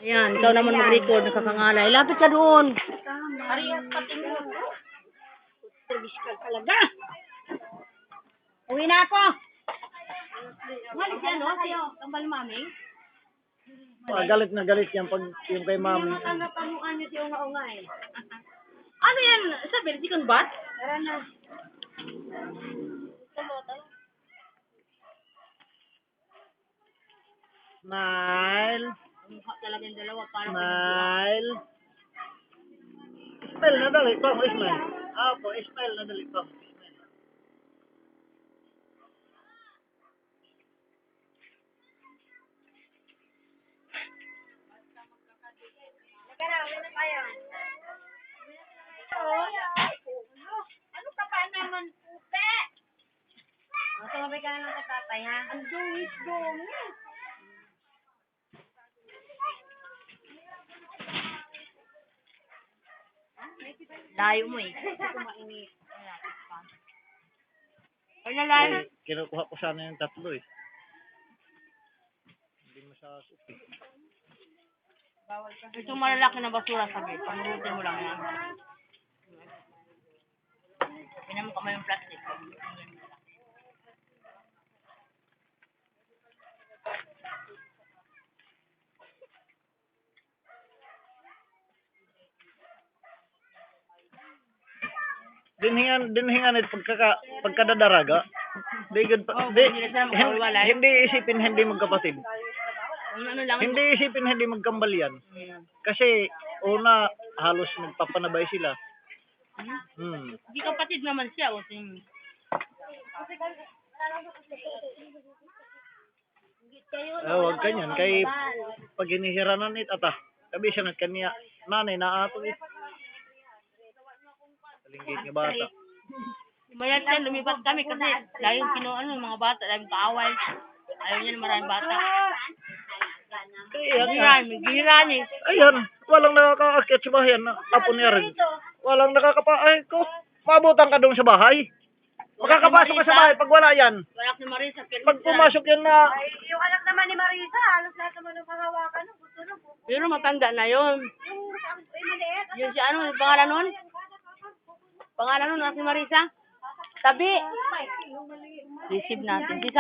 Ayan, ikaw naman mag-record, nakakangalay. Lapit ka doon. Ari yung pating mo. Service ka talaga. Uwi na ako. Galit yan, no? Sa'yo, tambal mami. Galit na galit yan pag yung kay mami. Hindi naman tanggap niyo siya unga eh. Ano yan? Sabi, di kong bat? Tara na. Smile. Mukha talaga yung dalawa. Parang Smile. Smile na dali pa mo, smile. Apo, smile na dali pa mo. ano ka pa naman, pupe? Sumabay ka na lang sa tatay, ha? Ang dungis-dungis. Layo mo eh. Mainit. Ay, nalayo. Kinukuha ko sana yung tatlo eh. Hindi masasok eh. Itong malalaki na basura sabi, panurutin mo lang yan. Pinan mo kamay yung plastic. Dinhingan it pagkadadaraga. Di good pa. Hindi isipin hindi magkapatid. Ano lang. Hindi isipin hindi magkambal yan. Kasi una halos nagpapanabay sila. Hindi kapatid naman siya. Wag kanyan kay pag hinihiranan it ata. Sabi siya kanya nanay na ato eh. Linggit nga bata. Mayat yan, lumipat kami kasi laging kinuha mga bata, laging kaaway. Ayaw niya ng maraming bata. Giran eh. Ayan, walang nakakaakyat sa bahay. Apo niya rin. Walang nakakapaay ko. Mabutan ka doon sa bahay. Makakapasok ka sa bahay pag wala yan. Anak ni Marisa. Pag pumasok yan na... Yung anak naman ni Marisa, halos lahat naman ng kahawakan. Gusto na po. Pero matanda na yun. Yung maliit. Yun si ano, pangalan nun? Pangalan nun, anak ni Marisa? Tabi. Receive natin.